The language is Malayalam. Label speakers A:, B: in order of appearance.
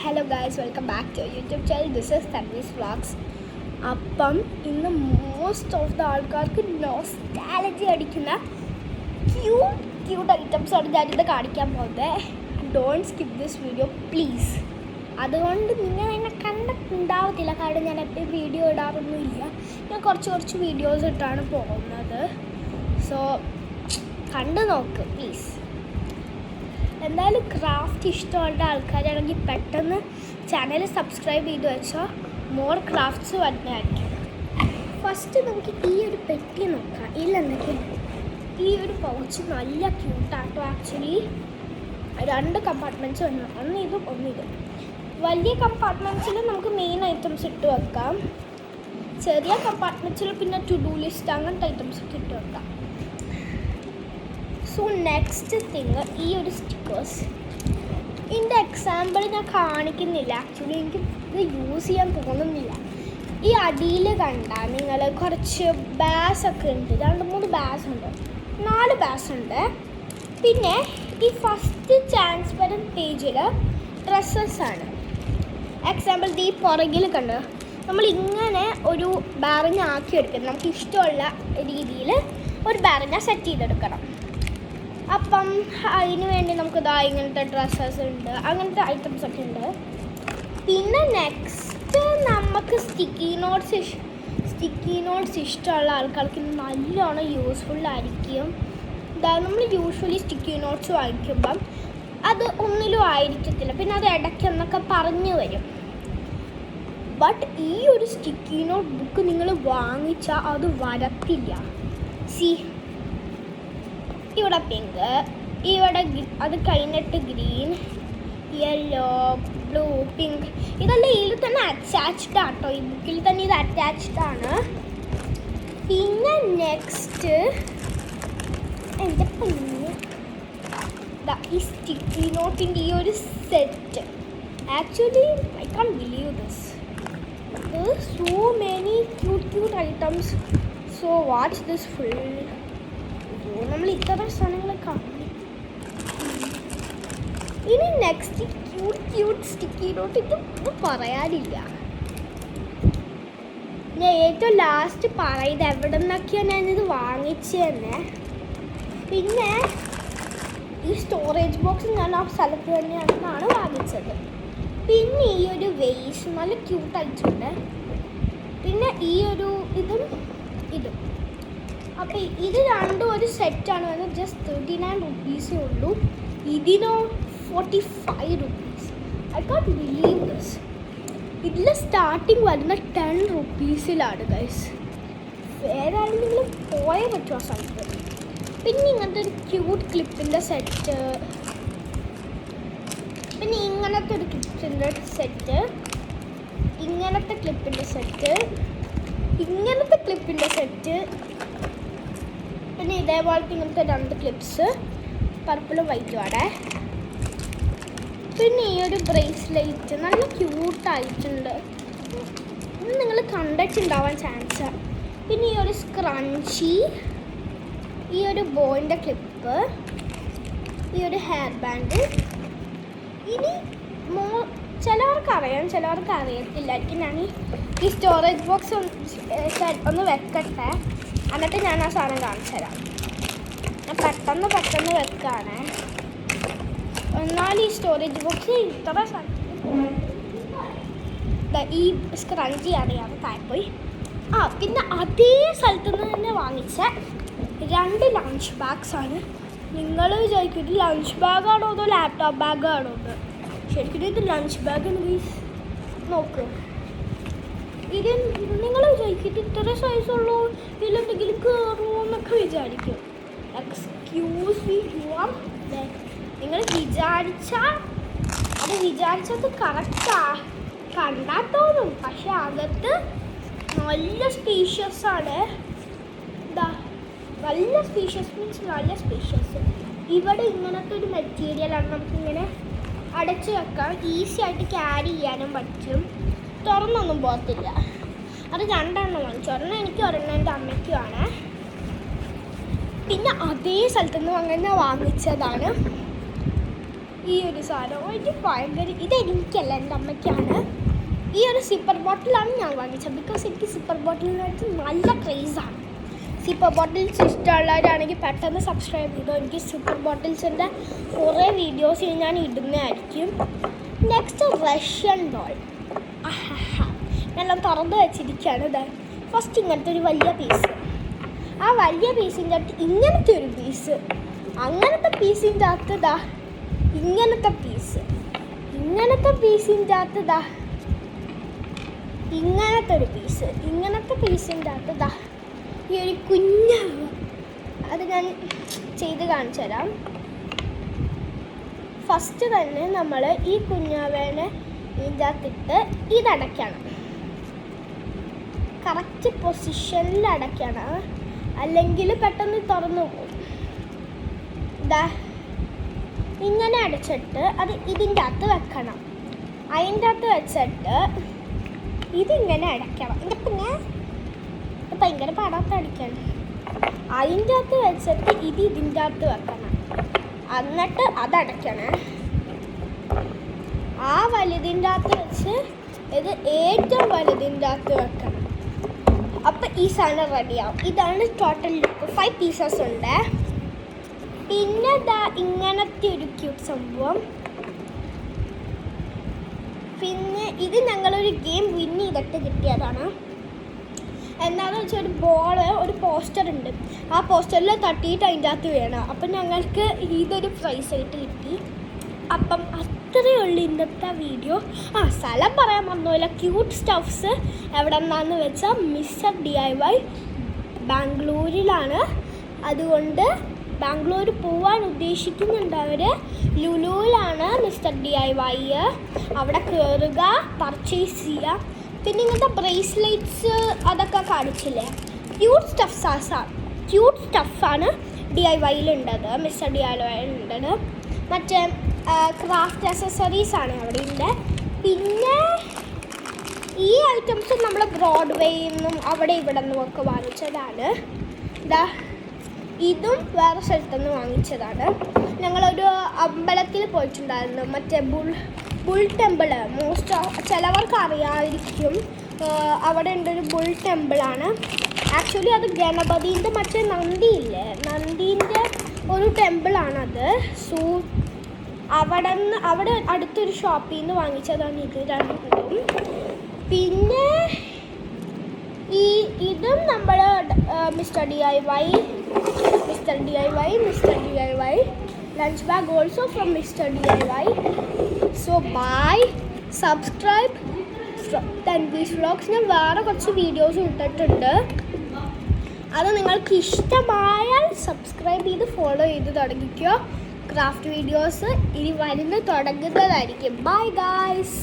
A: Hello guys, welcome back to YouTube channel. This is Thanvee's vlogs. അപ്പം ഇന്ന് മോസ്റ്റ് ഓഫ് ദ ആൾക്കാർക്ക് നോസ്റ്റാലജി അടിക്കുന്ന ക്യൂട്ട് ഐറ്റംസാണ് ഞാനിത് കാണിക്കാൻ പോകുന്നത്. Don't skip this video please. അതുകൊണ്ട് നിങ്ങൾ എന്നെ കണ്ടിട്ടുണ്ടാവത്തില്ല, കാരണം ഞാൻ എപ്പോഴും വീഡിയോ ഇടാറൊന്നുമില്ല. ഞാൻ കുറച്ച് വീഡിയോസ് ഇട്ടാണ് പോകുന്നത്. സോ കണ്ടു നോക്ക് പ്ലീസ്. എന്തായാലും ക്രാഫ്റ്റ് ഇഷ്ടമുള്ള ആൾക്കാരാണെങ്കിൽ പെട്ടെന്ന് ചാനൽ സബ്സ്ക്രൈബ് ചെയ്ത് വെച്ചാൽ മോർ ക്രാഫ്റ്റ്സ് വരുന്നതായിരിക്കും. ഫസ്റ്റ് നമുക്ക് ഈ ഒരു പെട്ടി നോക്കാം. ഇതിലെന്തൊക്കെയാണ്? ഈ ഒരു പൗച്ച് നല്ല ക്യൂട്ടാട്ടോ. ആക്ച്വലി 2 കമ്പാർട്ട്മെൻറ്റ്സ് ഉണ്ട്, ഒന്നിതും. വലിയ കമ്പാർട്ട്മെൻറ്റ്സിൽ നമുക്ക് മെയിൻ ഐറ്റംസ് ഇട്ട് വെക്കാം. ചെറിയ കമ്പാർട്ട്മെൻറ്റ്സിൽ പിന്നെ ടു ഡു ലിസ്റ്റ് അങ്ങനത്തെ ഐറ്റംസ് ഒക്കെ ഇട്ട് വെക്കാം. സോ നെക്സ്റ്റ് തിങ് ഈ ഒരു സ്റ്റിക്കേഴ്സ്. ഇതിൻ്റെ എക്സാമ്പിൾ ഞാൻ കാണിക്കുന്നില്ല. ആക്ച്വലി എനിക്ക് ഇത് യൂസ് ചെയ്യാൻ തോന്നുന്നില്ല. ഈ അടിയിൽ കണ്ടാൽ നിങ്ങൾ കുറച്ച് ബാസൊക്കെ ഉണ്ട്. 2-3 ബാസ് ഉണ്ട്, 4 ബാസ് ഉണ്ട്. പിന്നെ ഈ ഫസ്റ്റ് ട്രാൻസ്പെറൻറ്റ് പേജിൽ ഡ്രസ്സസ്സാണ്. എക്സാമ്പിൾ ഈ പുറകിൽ കണ്ട് നമ്മൾ ഇങ്ങനെ ഒരു ബാറിന് ആക്കി എടുക്കണം. നമുക്ക് ഇഷ്ടമുള്ള രീതിയിൽ ഒരു ബാറിനെ സെറ്റ് ചെയ്തെടുക്കണം. അപ്പം അതിന് വേണ്ടി നമുക്ക് ഇങ്ങനത്തെ ഡ്രസ്സസ് ഉണ്ട്, അങ്ങനത്തെ ഐറ്റംസ് ഒക്കെ ഉണ്ട്. പിന്നെ നെക്സ്റ്റ് നമുക്ക് സ്റ്റിക്കി നോട്ട്സ് ഇഷ്ടമുള്ള ആൾക്കാർക്ക് നല്ലോണം യൂസ്ഫുള്ളായിരിക്കും. നമ്മൾ യൂഷ്വലി സ്റ്റിക്കി നോട്ട്സ് വാങ്ങിക്കുമ്പം അത് ഒന്നിലും ആയിരിക്കത്തില്ല, പിന്നെ അത് ഇടയ്ക്കെന്നൊക്കെ പറഞ്ഞു വരും. ബട്ട് ഈ ഒരു സ്റ്റിക്കി നോട്ട് ബുക്ക് നിങ്ങൾ വാങ്ങിച്ചാൽ അത് വരത്തില്ല. ഇവിടെ പിങ്ക്, ഇവിടെ അത് കഴിഞ്ഞിട്ട് ഗ്രീൻ, യെല്ലോ, ബ്ലൂ, പിങ്ക്, ഇതെല്ലാം ഇതിൽ തന്നെ അറ്റാച്ച്ഡ് ആട്ടോ. ഈ ബുക്കിൽ തന്നെ ഇത് അറ്റാച്ച്ഡ് ആണ്. പിന്നെ നെക്സ്റ്റ് എൻ്റെ പിന്നെ ഈ സ്റ്റിക്കി നോട്ടിൻ്റെ ഈ ഒരു set. Actually I can't believe this. So many cute items. So watch this full. നമ്മൾ ഇത്ര സാധനങ്ങൾ കാണും. ഇനി നെക്സ്റ്റ് ക്യൂട്ട് സ്റ്റിക്കി നോട്ട്. ഇതൊന്നും പറയാനില്ല. ഞാൻ ഏറ്റവും ലാസ്റ്റ് പറയുന്നത് എവിടെ നിന്നൊക്കെയാണ് ഞാനിത് വാങ്ങിച്ചതന്നെ. പിന്നെ ഈ സ്റ്റോറേജ് ബോക്സ് ഞാൻ ആ സ്ഥലത്ത് തന്നെയാണ് വാങ്ങിച്ചത്. പിന്നെ ഈ ഒരു വേസ്റ്റ് നല്ല ക്യൂട്ടായിട്ടുണ്ട്. പിന്നെ ഈ ഒരു ഇതും. അപ്പോൾ ഇത് രണ്ടും ഒരു സെറ്റാണ് വരുന്നത്. ജസ്റ്റ് 39 റുപ്പീസേ ഉള്ളൂ. ഇതിനോ 45 rupees. I can't believe this. ഇതിൽ സ്റ്റാർട്ടിങ് വരുന്ന 10 റുപ്പീസിലാണ് ഗൈസ്. വേറെ ആരെങ്കിലും പോയേ പറ്റും ആ സ്ഥലത്ത്. പിന്നെ ഇങ്ങനത്തെ ഒരു ക്യൂട്ട് ക്ലിപ്പിൻ്റെ സെറ്റ്. പിന്നെ ഇങ്ങനത്തെ ഒരു ക്ലിപ്പിൻ്റെ സെറ്റ്, ഇങ്ങനത്തെ ക്ലിപ്പിൻ്റെ സെറ്റ്, ഇങ്ങനത്തെ ക്ലിപ്പിൻ്റെ സെറ്റ്. പിന്നെ ഇതേപോലത്തെ ഇങ്ങനത്തെ 2 ക്ലിപ്സ്, പർപ്പിളും വൈറ്റും ആണ്. പിന്നെ ഈ ഒരു ബ്രേസ്ലെറ്റ് നല്ല ക്യൂട്ടായിട്ടുണ്ട്. ഇത് നിങ്ങൾ കണ്ടിട്ടുണ്ടാവാൻ ചാൻസ്. പിന്നെ ഈ ഒരു സ്ക്രഞ്ചി, ഈ ഒരു ബോയിൻ്റെ ക്ലിപ്പ്, ഈ ഒരു ഹെയർ ബാൻഡ്. ഇനി ചിലവർക്ക് അറിയാം, ചിലവർക്ക് അറിയത്തില്ലായിരിക്കും. ഞാൻ ഈ സ്റ്റോറേജ് ബോക്സ് ഒന്ന് വെക്കട്ടെ, എന്നിട്ട് ഞാൻ ആ സാധനം കാണിച്ചു തരാം. ഞാൻ പെട്ടെന്ന് വെക്കാണ്. എന്നാൽ ഈ സ്റ്റോറേജ് ബോക്സ് ഇത്ര ഈ സ്ക്രഞ്ചി അറിയാതെ താഴെപ്പോയി. പിന്നെ അതേ സ്ഥലത്തു നിന്ന് തന്നെ വാങ്ങിച്ച 2 ലഞ്ച് ബാഗ്സാണ്. നിങ്ങൾ വിചാരിക്കും ഇത് ലഞ്ച് ബാഗാണോ അതോ ലാപ്ടോപ്പ് ബാഗാണോ എന്ന്. ശരിക്കും ഇത് ലഞ്ച് ബാഗാണ് ഗൈസ്. നോക്ക്, ഇത് നിങ്ങൾ വിചാരിക്കും ഇത്ര സൈസുള്ളൂ, ഇതിലെന്തെങ്കിലും കയറുമോ എന്നൊക്കെ വിചാരിക്കും. എക്സ്ക്യൂസ് മീ, നിങ്ങൾ വിചാരിച്ചത് കറക്റ്റാ കണ്ടാൽ തോന്നും. പക്ഷെ അകത്ത് നല്ല സ്പേഷ്യസ് ആണ്. നല്ല സ്പേഷ്യസ് മീൻസ് നല്ല സ്പേഷ്യസ്. ഇവിടെ ഇങ്ങനത്തെ ഒരു മെറ്റീരിയലാണ്. നമുക്കിങ്ങനെ അടച്ചു വെക്കാം, ഈസി ആയിട്ട് ക്യാരി ചെയ്യാനും പറ്റും. തുറന്നൊന്നും പോകത്തില്ല. അത് 2 വാങ്ങിച്ചു. ഒരെണ്ണം എനിക്ക്, ഒരെണ്ണം എൻ്റെ അമ്മയ്ക്കുമാണ്. പിന്നെ അതേ സ്ഥലത്തുനിന്ന് അങ്ങനെ വാങ്ങിച്ചതാണ് ഈ ഒരു സാധനം എനിക്ക് ഭയങ്കര ഇതെനിക്കല്ല, എൻ്റെ അമ്മയ്ക്കാണ്. ഈ ഒരു സിപ്പർ ബോട്ടിലാണ് ഞാൻ വാങ്ങിച്ചത്. ബിക്കോസ് എനിക്ക് സിപ്പർ ബോട്ടിലിനായിട്ട് നല്ല ക്രേസാണ്. സിപ്പർ ബോട്ടിൽസ് ഇഷ്ടമുള്ളവരാണെങ്കിൽ പെട്ടെന്ന് സബ്സ്ക്രൈബ് ചെയ്തോ. എനിക്ക് സിപ്പർ ബോട്ടിൽസിൻ്റെ കുറേ വീഡിയോസ് ഞാൻ ഇടുന്നതായിരിക്കും. Next Russian doll. എല്ലാം തുറന്ന് വെച്ചിരിക്കുകയാണ്. ഇത് ഫസ്റ്റ് ഇങ്ങനത്തെ ഒരു വലിയ പീസ്, ആ വലിയ പീസിൻ്റെ അകത്ത് ഇങ്ങനത്തെ ഒരു പീസ്, അങ്ങനത്തെ പീസിൻ്റെ അകത്ത് ഇതാ ഇങ്ങനത്തെ പീസ്, ഇങ്ങനത്തെ പീസിൻ്റെ അകത്ത് ഇതാ ഇങ്ങനത്തെ ഒരു പീസ്, ഇങ്ങനത്തെ പീസിൻ്റെ അകത്ത് ഇതാ ഈ ഒരു കുഞ്ഞാവ്. അത് ഞാൻ ചെയ്ത് കാണിച്ചു തരാം. ഫസ്റ്റ് തന്നെ നമ്മൾ ഈ കുഞ്ഞാവേനെ ഇതിൻ്റെ അകത്തിട്ട് ഇതടയ്ക്കണം. കറക്റ്റ് പൊസിഷനിൽ അടയ്ക്കണം, അല്ലെങ്കിൽ പെട്ടെന്ന് തുറന്നു പോകും. ഇതാ ഇങ്ങനെ അടച്ചിട്ട് അത് ഇതിൻ്റെ അകത്ത് വെക്കണം. അതിൻ്റെ അകത്ത് വെച്ചിട്ട് ഇതിങ്ങനെ അടയ്ക്കണം. എൻ്റെ പിന്നെ ഭയങ്കര പാടാത്ത അടിക്കണം. അതിൻ്റെ അകത്ത് വെച്ചിട്ട് ഇതിൻ്റെ അകത്ത് വെക്കണം. എന്നിട്ട് അതടയ്ക്കണം. ആ വലുതിൻ്റെ അകത്ത് വെച്ച് ഇത് ഏറ്റവും വലുതിൻ്റെ അകത്ത് വെക്കണം. അപ്പം ഈ സാധനം റെഡിയാവും. ഇതാണ് ടോട്ടൽ ലുക്ക്. 5 പീസസ് ഉണ്ട്. പിന്നെ ഇങ്ങനത്തെ ഒരു ക്യൂട്ട് സംഭവം. പിന്നെ ഇത് ഞങ്ങളൊരു ഗെയിം വിൻ ചെയ്തിട്ട് കിട്ടിയതാണ്. എന്താണെന്ന് വെച്ചാൽ ഒരു ബോള്, ഒരു പോസ്റ്റർ ഉണ്ട്. ആ പോസ്റ്ററിൽ തട്ടിയിട്ട് അതിൻ്റെ അകത്ത് വീണം. അപ്പം ഞങ്ങൾക്ക് ഇതൊരു പ്രൈസായിട്ട് കിട്ടി. അപ്പം അത്രയേ ഉള്ളൂ ഇന്നത്തെ വീഡിയോ. സ്ഥലം പറയാൻ വന്നില്ല. ക്യൂട്ട് സ്റ്റഫ്സ് എവിടെ നിന്നാന്ന് വെച്ചാൽ മിസ്റ്റർ DIY ബാംഗ്ലൂരിലാണ്. അതുകൊണ്ട് ബാംഗ്ലൂർ പോവാൻ ഉദ്ദേശിക്കുന്നുണ്ടവർ ലുലുവിലാണ് മിസ്റ്റർ DIY. അവിടെ കയറുക, പർച്ചേസ് ചെയ്യുക. പിന്നെ ഇങ്ങനത്തെ ബ്രേസ്ലെറ്റ്സ് അതൊക്കെ കാണിച്ചില്ലേ, ക്യൂട്ട് സ്റ്റഫാണ് DIYയിലുണ്ടത്, മിസ്റ്റർ DIYയിലുണ്ടത്. മറ്റേ ക്രാഫ്റ്റ് അക്സസറീസാണ് അവിടെ ഉണ്ട്. പിന്നെ ഈ ഐറ്റംസ് നമ്മൾ ബ്രോഡ്വേയിൽ നിന്നും അവിടെ ഇവിടെ നിന്നും ഒക്കെ വാങ്ങിച്ചതാണ്. ഇതും വേറെ സ്ഥലത്തുനിന്ന് വാങ്ങിച്ചതാണ്. ഞങ്ങളൊരു അമ്പലത്തിൽ പോയിട്ടുണ്ടായിരുന്നു, മറ്റേ ബുൾ ടെമ്പിൾ. ചിലവർക്ക് അറിയാതിരിക്കും. അവിടെ ഉണ്ടൊരു ബുൾ ടെമ്പിളാണ്. ആക്ച്വലി അത് ഗണപതിൻ്റെ മറ്റേ നന്ദിയില്ലേ, നന്ദീൻ്റെ ഒരു ടെമ്പിളാണത്. അവിടെ അടുത്തൊരു ഷോപ്പിൽ നിന്ന് വാങ്ങിച്ചതാണ് ഇത് രണ്ടും. പിന്നെ ഇതും നമ്മൾ mister DIY lunch bag also from Mr. DIY. So bye, subscribe Tanvi's vlogs. ഞാൻ വേറെ കുറച്ച് വീഡിയോസ് ഇട്ടിട്ടുണ്ട്. അത് നിങ്ങൾക്ക് ഇഷ്ടമായാൽ സബ്സ്ക്രൈബ് ചെയ്ത് ഫോളോ ചെയ്ത് തുടങ്ങിക്കോ. ക്രാഫ്റ്റ് വീഡിയോസ് ഇനി വരുന്ന തുടങ്ങുന്നതായിരിക്കും. Bye guys.